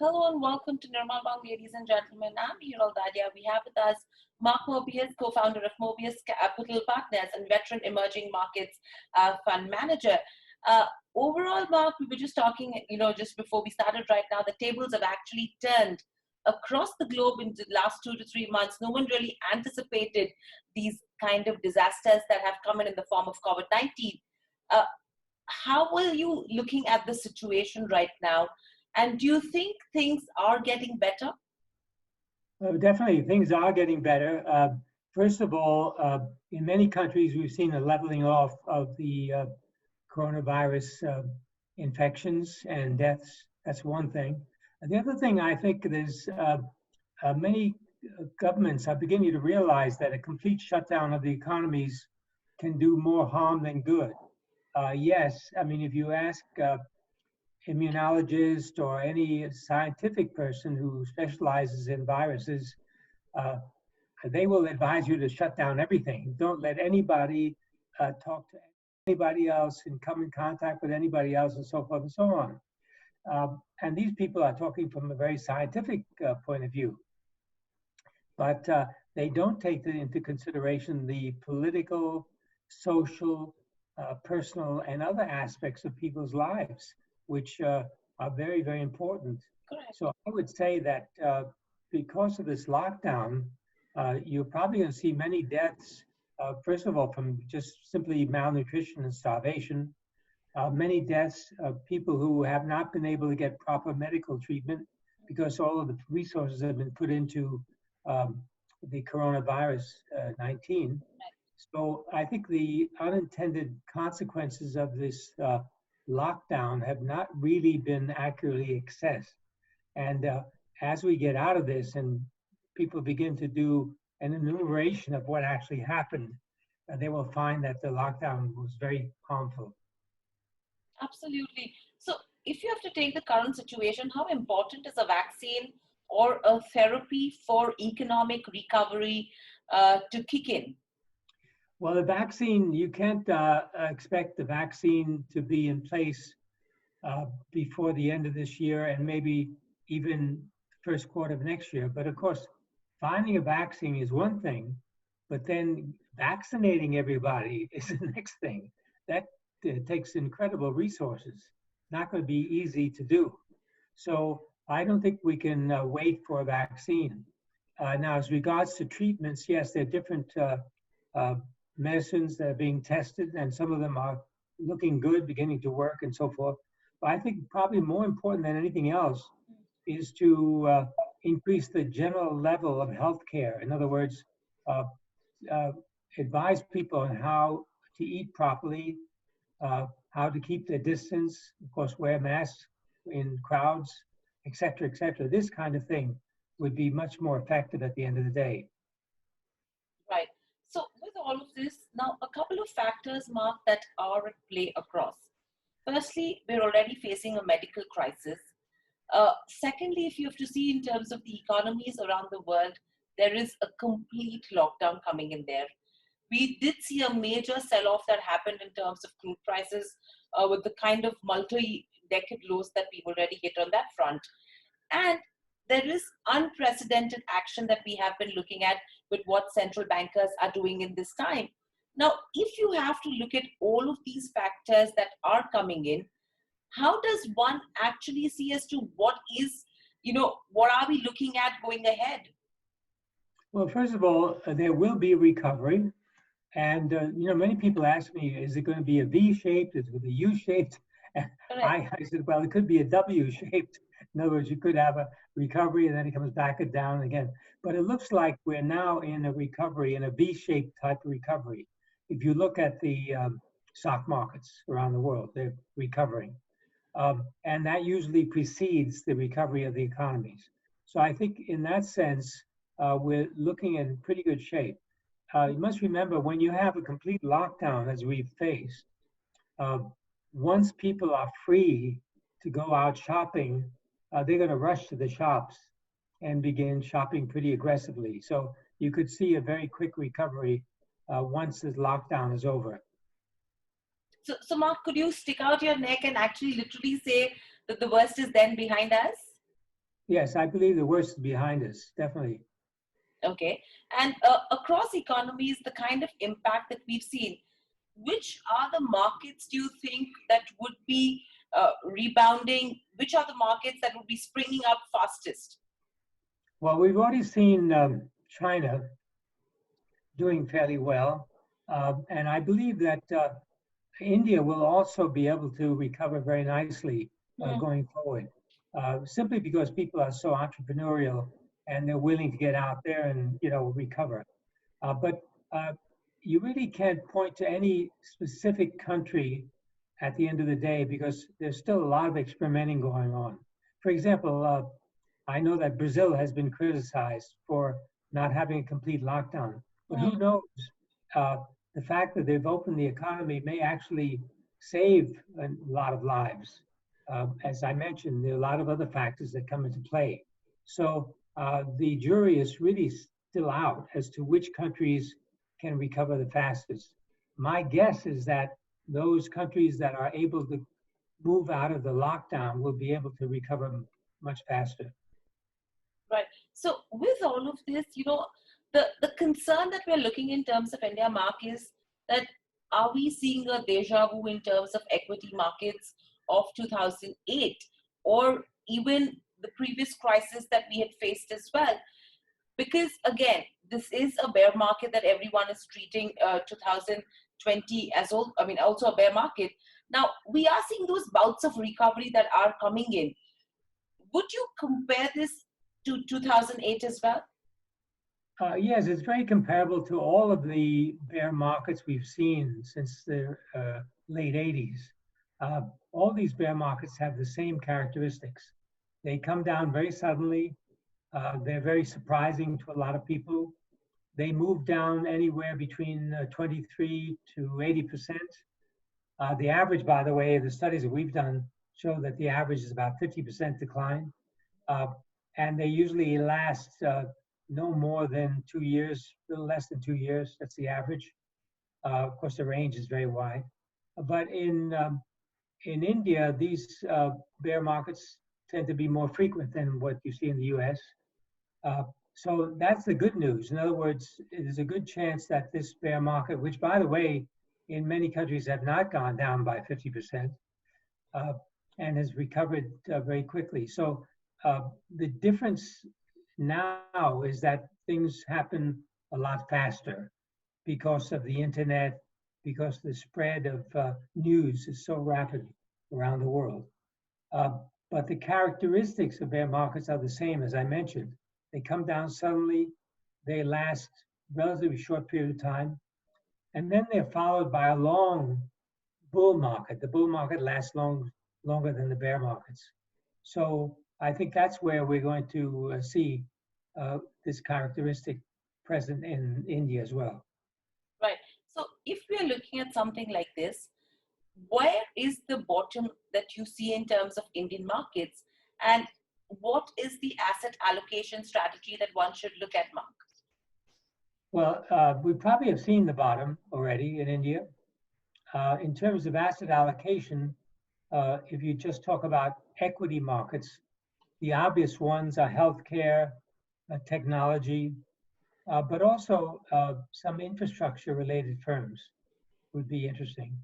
Hello and welcome to Nirmal, ladies and gentlemen. I'm Hiral Dadia. We have with us Mark Mobius, co-founder of Mobius Capital Partners and veteran emerging markets fund manager. Overall, Mark, we were just talking, just before we started right now, the tables have actually turned across the globe in the last 2 to 3 months. No one really anticipated these kind of disasters that have come in the form of COVID-19. How are you looking at the situation right now? And do you think things are getting better? Definitely, things are getting better. First of all, in many countries, we've seen a leveling off of the coronavirus infections and deaths. That's one thing. And the other thing, I think, is many governments are beginning to realize that a complete shutdown of the economies can do more harm than good. Yes, I mean, if you ask immunologist or any scientific person who specializes in viruses, they will advise you to shut down everything. Don't let anybody talk to anybody else and come in contact with anybody else and so forth and so on. And these people are talking from a very scientific point of view. But they don't take into consideration the political, social, personal, and other aspects of people's lives, which are very, very important. Correct. So I would say that because of this lockdown, you're probably going to see many deaths, first of all, from just simply malnutrition and starvation, many deaths of people who have not been able to get proper medical treatment because all of the resources have been put into the coronavirus 19. So I think the unintended consequences of this lockdown have not really been accurately assessed. And as we get out of this and people begin to do an enumeration of what actually happened, they will find that the lockdown was very harmful. Absolutely. So if you have to take the current situation, how important is a vaccine or a therapy for economic recovery to kick in? Well, the vaccine, you can't expect the vaccine to be in place before the end of this year and maybe even first quarter of next year. But of course, finding a vaccine is one thing, but then vaccinating everybody is the next thing. That takes incredible resources. Not going to be easy to do. So I don't think we can wait for a vaccine. Now, as regards to treatments, yes, there are different medicines that are being tested, and some of them are looking good, beginning to work and so forth. But I think probably more important than anything else is to increase the general level of healthcare. In other words, advise people on how to eat properly, how to keep their distance, of course, wear masks in crowds, et cetera, et cetera. This kind of thing would be much more effective at the end of the day. Right. So with all of this, now a couple of factors, Mark, that are at play across. Firstly, we're already facing a medical crisis. Secondly, if you have to see in terms of the economies around the world, there is a complete lockdown coming in there. We did see a major sell-off that happened in terms of crude prices with the kind of multi-decade lows that we've already hit on that front. And there is unprecedented action that we have been looking at with what central bankers are doing in this time. Now, if you have to look at all of these factors that are coming in, how does one actually see as to what is, what are we looking at going ahead? Well, first of all, there will be a recovery. And, many people ask me, is it going to be a V-shaped? Is it going to be U-shaped? I said, well, it could be a W-shaped. In other words, you could have a recovery and then it comes back and down again. But it looks like we're now in a recovery, in a V-shaped type of recovery. If you look at the stock markets around the world, they're recovering. And that usually precedes the recovery of the economies. So I think in that sense, we're looking in pretty good shape. You must remember, when you have a complete lockdown, as we've faced, once people are free to go out shopping, they're going to rush to the shops and begin shopping pretty aggressively. So you could see a very quick recovery once this lockdown is over. So Mark, could you stick out your neck and actually literally say that the worst is then behind us? Yes, I believe the worst is behind us, definitely. Okay. And across economies, the kind of impact that we've seen, which are the markets do you think that would be rebounding? Which are the markets that would be springing up fastest? Well, we've already seen China doing fairly well. And I believe that India will also be able to recover very nicely Hmm. going forward, simply because people are so entrepreneurial and they're willing to get out there and recover. But you really can't point to any specific country at the end of the day because there's still a lot of experimenting going on. For example, I know that Brazil has been criticized for not having a complete lockdown, but who Hmm. knows? Uh, the fact that they've opened the economy may actually save a lot of lives. As I mentioned, there are a lot of other factors that come into play. So the jury is really still out as to which countries can recover the fastest. My guess is that those countries that are able to move out of the lockdown will be able to recover much faster. Right. So with all of this, the concern that we're looking in terms of India mark is that are we seeing a deja vu in terms of equity markets of 2008 or even the previous crisis that we had faced as well? Because again, this is a bear market that everyone is treating 2020 as well. I mean, also a bear market. Now we are seeing those bouts of recovery that are coming in. Would you compare this to 2008 as well? Yes, it's very comparable to all of the bear markets we've seen since the late 80s. Uh, all these bear markets have the same characteristics. They come down very suddenly. They're very surprising to a lot of people. They move down anywhere between 23 to 80%. The average, by the way, the studies that we've done show that the average is about 50% decline. Uh, and they usually last no more than 2 years, a little less than 2 years. That's the average. Of course, the range is very wide. But in India, these bear markets tend to be more frequent than what you see in the U.S. Uh, so that's the good news. In other words, there's a good chance that this bear market, which, by the way, in many countries have not gone down by 50%, uh, and has recovered very quickly. So the difference now is that things happen a lot faster because of the internet, because the spread of news is so rapid around the world. Uh, but the characteristics of bear markets are the same as I mentioned. They come down suddenly, they last relatively short period of time, and then they're followed by a long bull market. The bull market lasts longer than the bear markets. So I think that's where we're going to see this characteristic present in India as well. Right. So if we are looking at something like this, where is the bottom that you see in terms of Indian markets? And what is the asset allocation strategy that one should look at, Mark? Well, we probably have seen the bottom already in India. In terms of asset allocation, if you just talk about equity markets, the obvious ones are healthcare, technology, but also some infrastructure related firms would be interesting.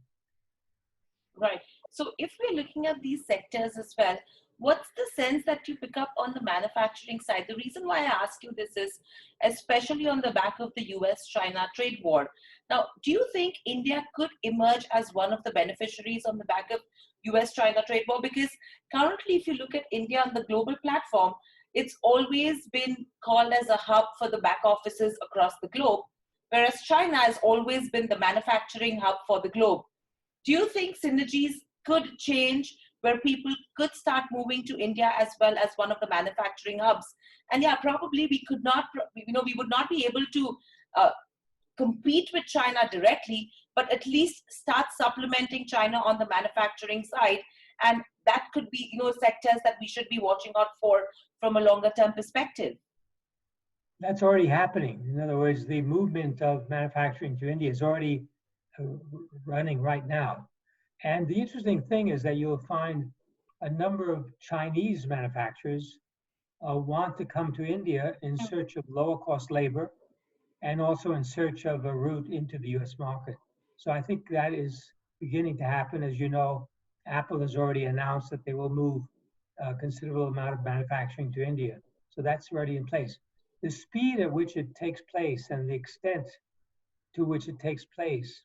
Right. So if we're looking at these sectors as well, what's the sense that you pick up on the manufacturing side? The reason why I ask you this is especially on the back of the US-China trade war. Now, do you think India could emerge as one of the beneficiaries on the back of US-China trade war? Because currently, if you look at India on the global platform, it's always been called as a hub for the back offices across the globe, whereas China has always been the manufacturing hub for the globe. Do you think synergies could change where people could start moving to India as well as one of the manufacturing hubs? And yeah, probably we could not, we would not be able to uh, compete with China directly, but at least start supplementing China on the manufacturing side. And that could be, sectors that we should be watching out for from a longer term perspective. That's already happening. In other words, the movement of manufacturing to India is already running right now. And the interesting thing is that you'll find a number of Chinese manufacturers want to come to India in search of lower cost labor and also in search of a route into the US market. So I think that is beginning to happen. As you know, Apple has already announced that they will move a considerable amount of manufacturing to India. So that's already in place. The speed at which it takes place and the extent to which it takes place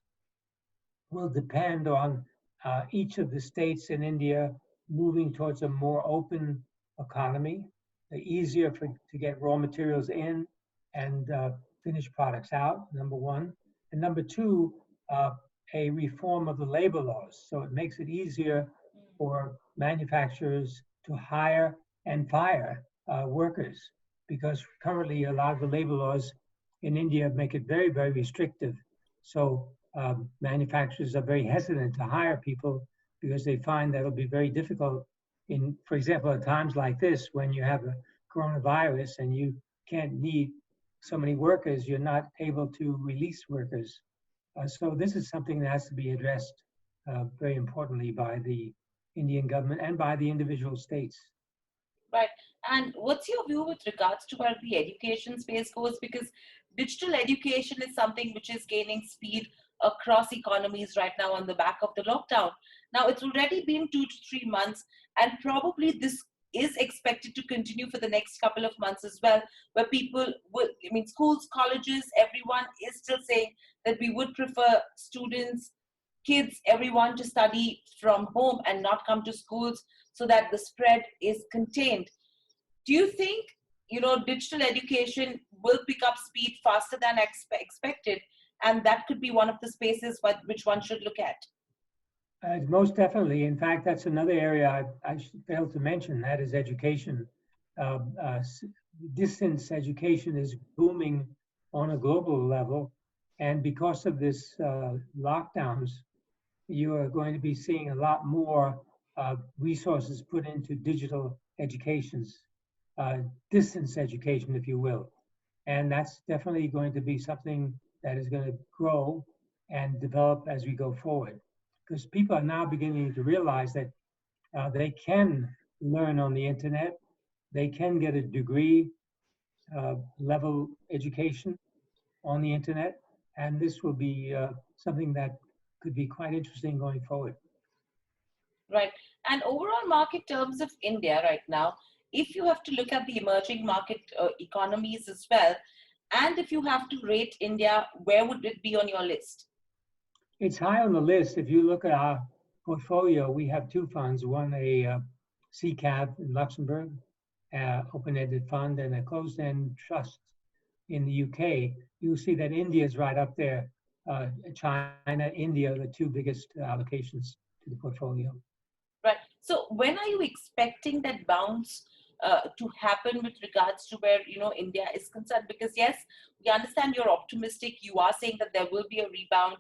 will depend on each of the states in India moving towards a more open economy, easier to get raw materials in and finished products out, number one. And number two, a reform of the labor laws. So it makes it easier for manufacturers to hire and fire workers, because currently a lot of the labor laws in India make it very, very restrictive. So manufacturers are very hesitant to hire people because they find that it'll be very difficult in, for example, at times like this, when you have a coronavirus and you can't need so many workers, you're not able to release workers. So this is something that has to be addressed very importantly by the Indian government and by the individual states. Right. And what's your view with regards to where the education space goes? Because digital education is something which is gaining speed across economies right now on the back of the lockdown. Now, it's already been 2 to 3 months, and probably this is expected to continue for the next couple of months as well, where people will, I mean, schools, colleges, everyone is still saying that we would prefer students, kids, everyone to study from home and not come to schools so that the spread is contained. Do you think, digital education will pick up speed faster than expected? And that could be one of the spaces which one should look at. Most definitely. In fact, that's another area I failed to mention. That is education. Distance education is booming on a global level. And because of this lockdowns, you are going to be seeing a lot more resources put into digital educations, distance education, if you will. And that's definitely going to be something that is going to grow and develop as we go forward. Because people are now beginning to realize that they can learn on the internet, they can get a degree level education on the internet, and this will be something that could be quite interesting going forward. Right. And overall market terms of India right now, if you have to look at the emerging market economies as well, and if you have to rate India, where would it be on your list? It's high on the list. If you look at our portfolio, we have two funds, one a CCAV in Luxembourg, open-ended fund, and a closed-end trust in the UK. You'll see that India is right up there. China, India are the two biggest allocations to the portfolio. Right. So when are you expecting that bounce to happen with regards to where India is concerned? Because yes, we understand you're optimistic. You are saying that there will be a rebound.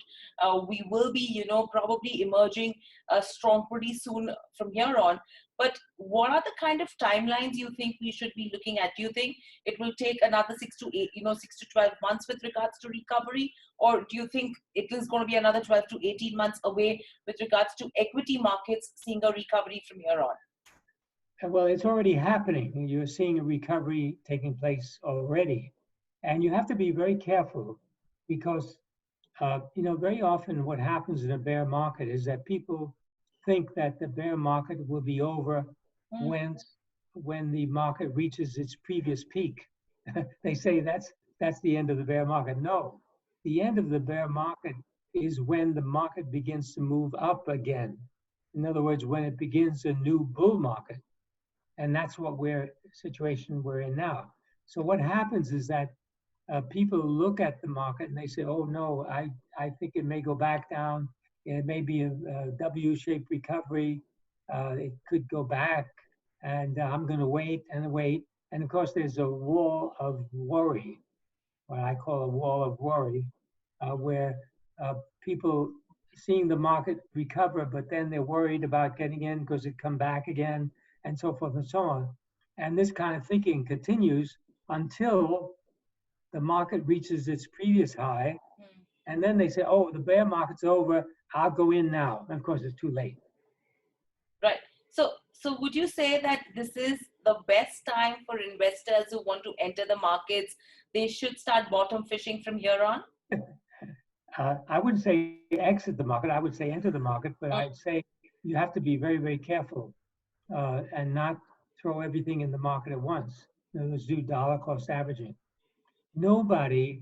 We will be probably emerging strong pretty soon from here on. But what are the kind of timelines you think we should be looking at? Do you think it will take another 6 to 12 months with regards to recovery? Or do you think it is going to be another 12 to 18 months away with regards to equity markets seeing a recovery from here on? Well, it's already happening. You're seeing a recovery taking place already. And you have to be very careful because, very often what happens in a bear market is that people think that the bear market will be over when the market reaches its previous peak. They say that's the end of the bear market. No, the end of the bear market is when the market begins to move up again. In other words, when it begins a new bull market. And that's what situation we're in now. So what happens is that people look at the market and they say, oh no, I think it may go back down. It may be a W-shaped recovery. It could go back, and I'm going to wait and wait. And of course, there's a wall of worry, what I call a wall of worry, where people seeing the market recover, but then they're worried about getting in because it come back again, and so forth and so on. And this kind of thinking continues until the market reaches its previous high. And then they say, oh, the bear market's over, I'll go in now. And of course, it's too late. Right. So would you say that this is the best time for investors who want to enter the markets? They should start bottom fishing from here on? I wouldn't say exit the market. I would say enter the market, but I'd say you have to be very, very careful and not throw everything in the market at once. In other words, do dollar cost averaging. Nobody,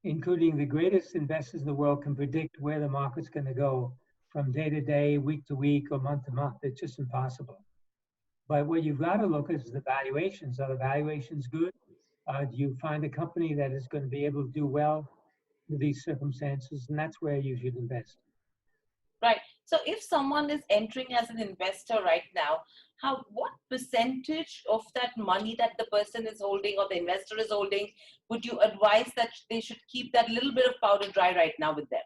including the greatest investors in the world, can predict where the market's going to go from day to day, week to week, or month to month. It's just impossible. But what you've got to look at is the valuations. Are the valuations good? Do you find a company that is going to be able to do well in these circumstances? And that's where you should invest. Right. So if someone is entering as an investor right now, what percentage of that money that the person is holding or the investor is holding would you advise that they should keep that little bit of powder dry right now with them?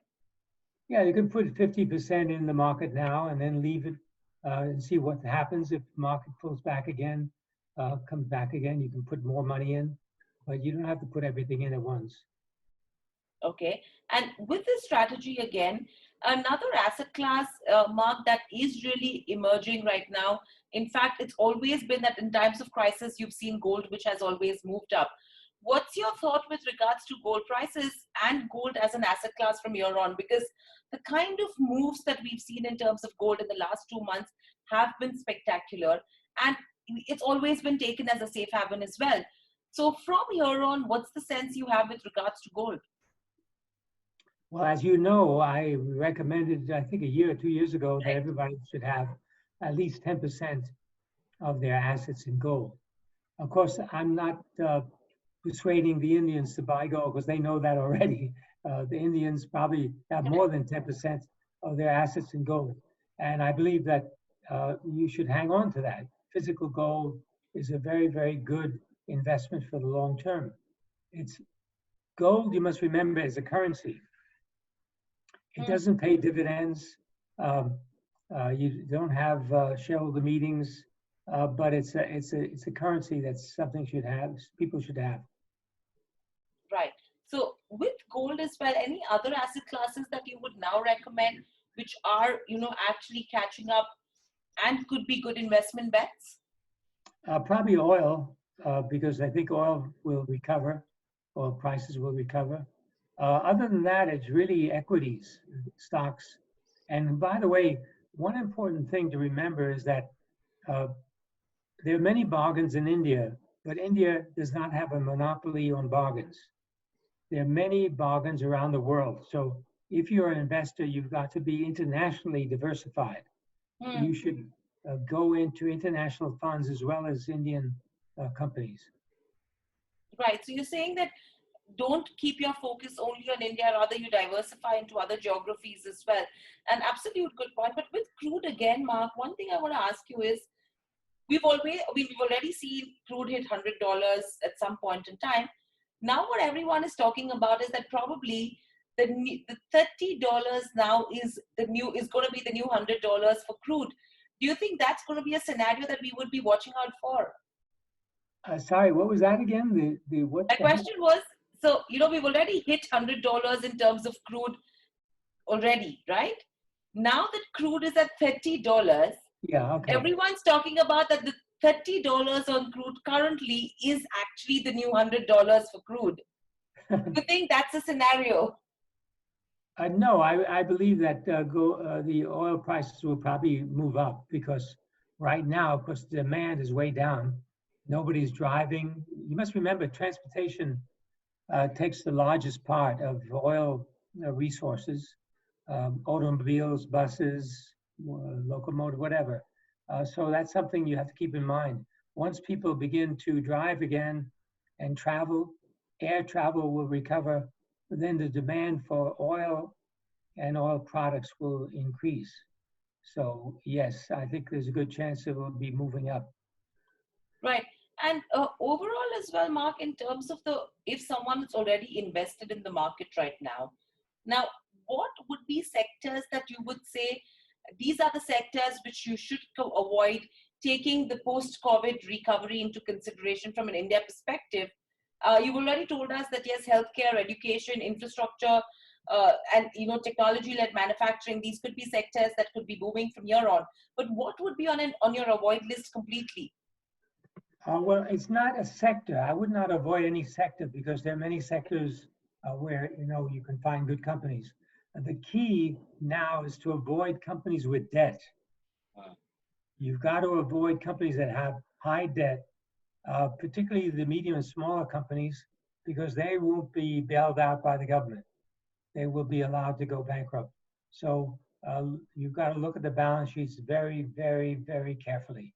Yeah, you can put 50% in the market now and then leave it and see what happens. If the market pulls back again, comes back again, you can put more money in, but you don't have to put everything in at once. Okay. And with this strategy again, another asset class, Mark, that is really emerging right now. In fact, it's always been that in times of crisis, you've seen gold, which has always moved up. What's your thought with regards to gold prices and gold as an asset class from here on? Because the kind of moves that we've seen in terms of gold in the last 2 months have been spectacular. And it's always been taken as a safe haven as well. So from here on, what's the sense you have with regards to gold? Well, as you know, I recommended, I think a year or 2 years ago, that everybody should have at least 10% of their assets in gold. Of course, I'm not persuading the Indians to buy gold because they know that already. The Indians probably have more than 10% of their assets in gold. And I believe that you should hang on to that. Physical gold is a very, very good investment for the long term. It's gold, you must remember, is a currency. It doesn't pay dividends. You don't have shareholder meetings, but it's a currency that's something people should have. Right. So with gold as well, any other asset classes that you would now recommend, which are actually catching up and could be good investment bets? Probably oil, because I think oil will recover, oil prices will recover. Other than that, it's really equities, stocks. And by the way, one important thing to remember is that there are many bargains in India, but India does not have a monopoly on bargains. There are many bargains around the world. So if you're an investor, you've got to be internationally diversified. You should go into international funds as well as Indian companies. Right. So you're saying that don't keep your focus only on India, rather you diversify into other geographies as well. An absolute good point. But with crude again, Mark, one thing I want to ask you is, we've already seen crude hit $100 at some point in time. Now what everyone is talking about is that probably the $30 now is going to be the new $100 for crude. Do you think that's going to be a scenario that we would be watching out for? Sorry, what was that again? The question was, so, we've already hit $100 in terms of crude already, right? Now that crude is at $30, yeah, okay. Everyone's talking about that the $30 on crude currently is actually the new $100 for crude. Do you think that's a scenario? No, I believe that the oil prices will probably move up because right now, of course, the demand is way down. Nobody's driving. You must remember, transportation takes the largest part of oil resources, automobiles, buses, locomotive, whatever. So that's something you have to keep in mind. Once people begin to drive again and travel, air travel will recover, then the demand for oil and oil products will increase. So yes, I think there's a good chance it will be moving up. Right. And overall as well, Mark, in terms of if someone is already invested in the market right now, what would be sectors that you would say, these are the sectors which you should avoid, taking the post-COVID recovery into consideration from an India perspective? You've already told us that yes, healthcare, education, infrastructure, and technology-led manufacturing, these could be sectors that could be booming from here on. But what would be on your avoid list completely? Well, it's not a sector. I would not avoid any sector because there are many sectors where you can find good companies. The key now is to avoid companies with debt. You've got to avoid companies that have high debt, particularly the medium and smaller companies, because they won't be bailed out by the government. They will be allowed to go bankrupt. So you've got to look at the balance sheets very, very, very carefully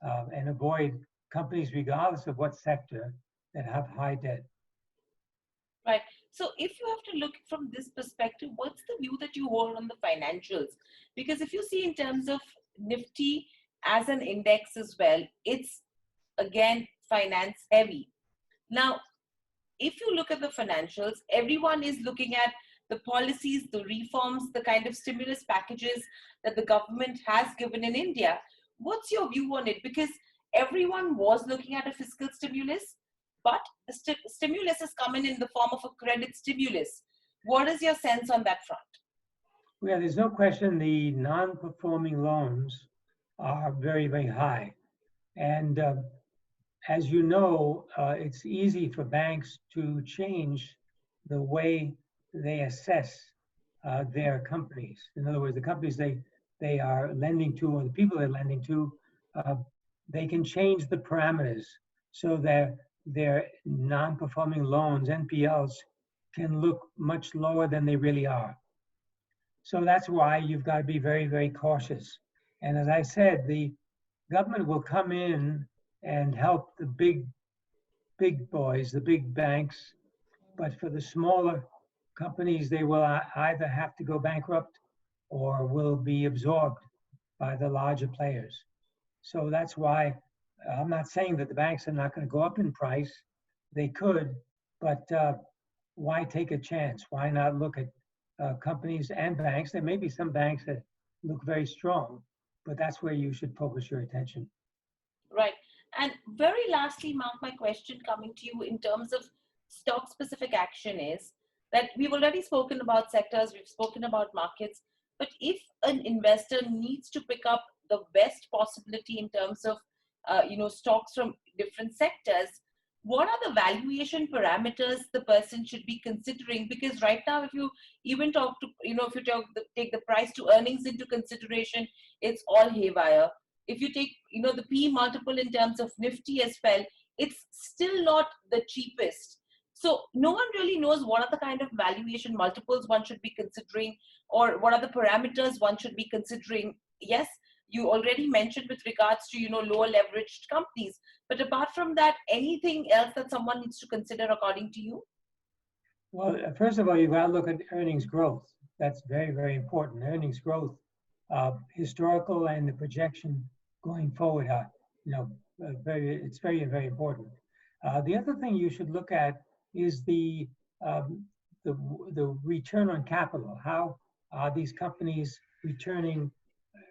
and avoid companies, regardless of what sector, that have high debt. Right. So if you have to look from this perspective, what's the view that you hold on the financials? Because if you see in terms of Nifty as an index as well, it's again finance heavy. Now, if you look at the financials, everyone is looking at the policies, the reforms, the kind of stimulus packages that the government has given in India. What's your view on it? Because everyone was looking at a fiscal stimulus, but the stimulus has come in the form of a credit stimulus. What is your sense on that front? Well, there's no question the non-performing loans are very, very high. And as you know, it's easy for banks to change the way they assess their companies. In other words, the companies they are lending to, or the people they're lending to, they can change the parameters so that their non-performing loans, NPLs, can look much lower than they really are. So that's why you've got to be very, very cautious. And as I said, the government will come in and help the big boys, the big banks, but for the smaller companies, they will either have to go bankrupt or will be absorbed by the larger players. So that's why I'm not saying that the banks are not going to go up in price. They could, but why take a chance? Why not look at companies and banks? There may be some banks that look very strong, but that's where you should focus your attention. Right. And very lastly, Mark, my question coming to you in terms of stock-specific action is that we've already spoken about sectors, we've spoken about markets, but if an investor needs to pick up the best possibility in terms of stocks from different sectors, what are the valuation parameters the person should be considering? Because right now, if you even take the price to earnings into consideration, it's all haywire. If you take the P multiple in terms of Nifty as well, it's still not the cheapest. So no one really knows what are the kind of valuation multiples one should be considering, or what are the parameters one should be considering. Yes, you already mentioned with regards to lower leveraged companies, but apart from that, anything else that someone needs to consider according to you? Well, first of all, you've got to look at earnings growth. That's very, very important. Earnings growth, historical and the projection going forward, it's very, very important. The other thing you should look at is the return on capital. How are these companies returning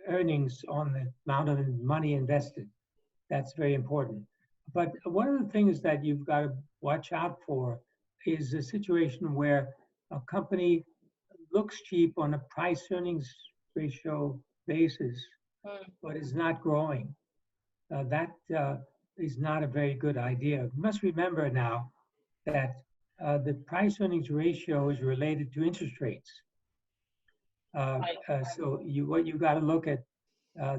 earnings on the amount of money invested? That's very important. But one of the things that you've got to watch out for is a situation where a company looks cheap on a price earnings ratio basis, but is not growing. That is not a very good idea. You must remember now that the price earnings ratio is related to interest rates. So what you've got to look at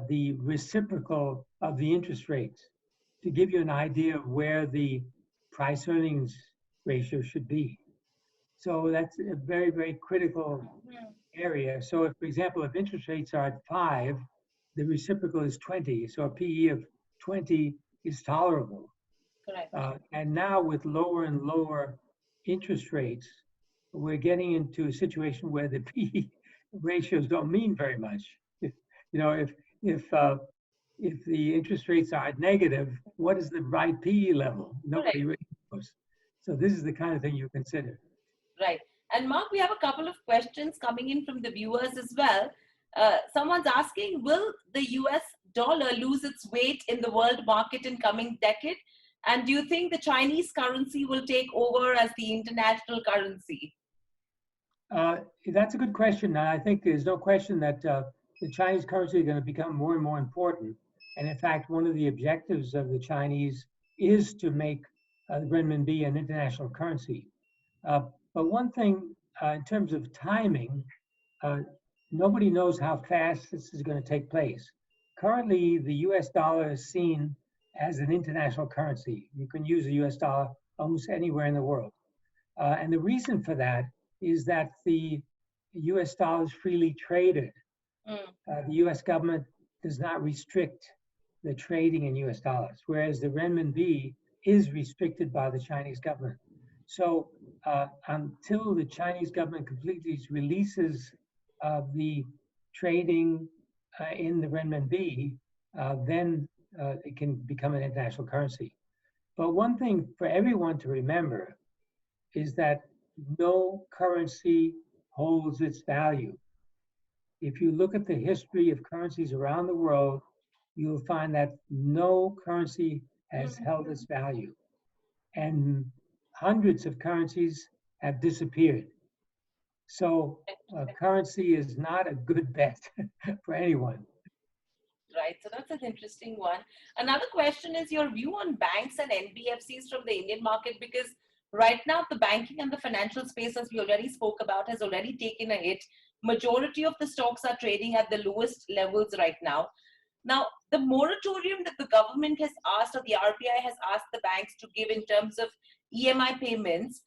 the reciprocal of the interest rates to give you an idea of where the price earnings ratio should be. So that's a very, very critical area. So if, for example, if interest rates are at 5, the reciprocal is 20. So a PE of 20 is tolerable. Correct. And now with lower and lower interest rates, we're getting into a situation where the PE ratios don't mean very much. If the interest rates are negative, what is the right PE level? Nobody really knows. So this is the kind of thing you consider. Right. And Mark, we have a couple of questions coming in from the viewers as well. Someone's asking, will the US dollar lose its weight in the world market in coming decade? And do you think the Chinese currency will take over as the international currency? That's a good question. I think there's no question that the Chinese currency is going to become more and more important. And in fact, one of the objectives of the Chinese is to make the renminbi an international currency. But one thing in terms of timing, nobody knows how fast this is going to take place. Currently, the US dollar is seen as an international currency. You can use the US dollar almost anywhere in the world. And the reason for that is that the US dollar is freely traded. The US government does not restrict the trading in US dollars, whereas the renminbi is restricted by the Chinese government. So until the Chinese government completely releases the trading in the renminbi, then it can become an international currency. But one thing for everyone to remember is that no currency holds its value. If you look at the history of currencies around the world, you'll find that no currency has held its value. And hundreds of currencies have disappeared. So currency is not a good bet for anyone. Right, so that's an interesting one. Another question is your view on banks and NBFCs from the Indian market, because right now the banking and the financial space, as we already spoke about, has already taken a hit. Majority of the stocks are trading at the lowest levels right now. Now, the moratorium that the government has asked, or the RBI has asked the banks to give in terms of EMI payments,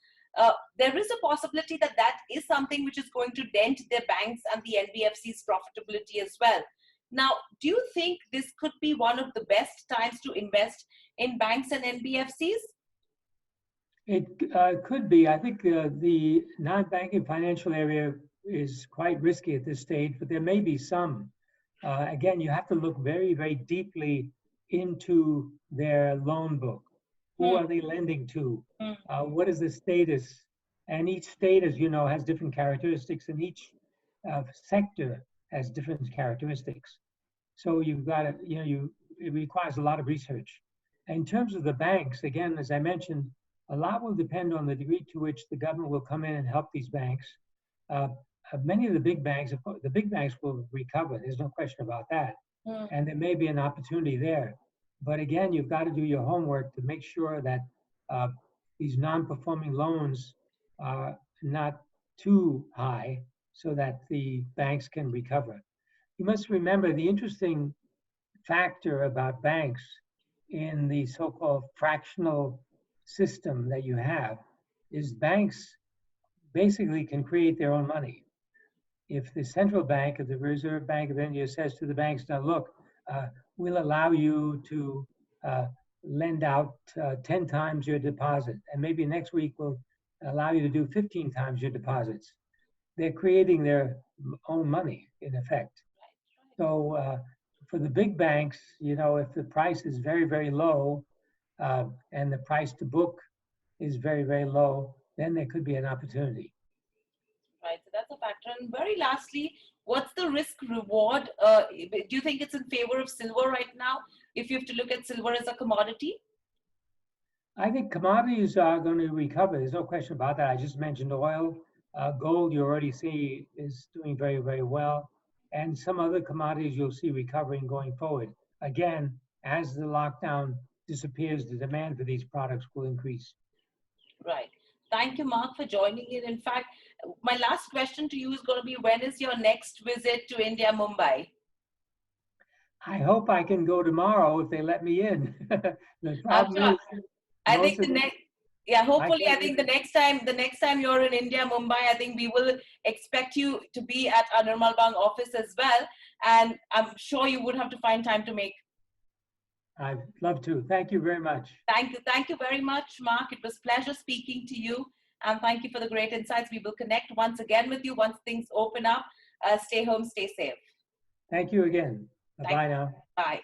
there is a possibility that that is something which is going to dent their banks and the NBFC's profitability as well. Now, do you think this could be one of the best times to invest in banks and NBFCs? It could be. I think the non-banking financial area is quite risky at this stage, but there may be some. Again, you have to look very, very deeply into their loan book. Who are they lending to? What is the status? And each state, as you know, has different characteristics, and each sector has different characteristics. So you've got to, it requires a lot of research. In terms of the banks, again, as I mentioned, a lot will depend on the degree to which the government will come in and help these banks. Many of the big banks will recover. There's no question about that. And there may be an opportunity there. But again, you've got to do your homework to make sure that these non-performing loans are not too high so that the banks can recover. You must remember the interesting factor about banks in the so-called fractional system that you have is banks basically can create their own money. If the central bank of the Reserve Bank of India says to the banks, now look, we'll allow you to lend out 10 times your deposit, and maybe next week we'll allow you to do 15 times your deposits. They're creating their own money, in effect. So for the big banks, if the price is very, very low and the price to book is very, very low, then there could be an opportunity. Right, so that's a factor. And very lastly, what's the risk reward? Do you think it's in favor of silver right now, if you have to look at silver as a commodity? I think commodities are going to recover. There's no question about that. I just mentioned oil. Gold, you already see, is doing very, very well. And some other commodities you'll see recovering going forward. Again, as the lockdown disappears, the demand for these products will increase. Right. Thank you, Mark, for joining in. In fact, my last question to you is going to be, when is your next visit to India, Mumbai? I hope I can go tomorrow if they let me in. The problem is, I think hopefully, I think the next time you're in India, Mumbai, I think we will expect you to be at our Nirmal Bang office as well. And I'm sure you would have to find time to make. I'd love to. Thank you very much. Thank you very much, Mark. It was a pleasure speaking to you. And thank you for the great insights. We will connect once again with you once things open up. Stay home, stay safe. Thank you again. Bye now. Bye.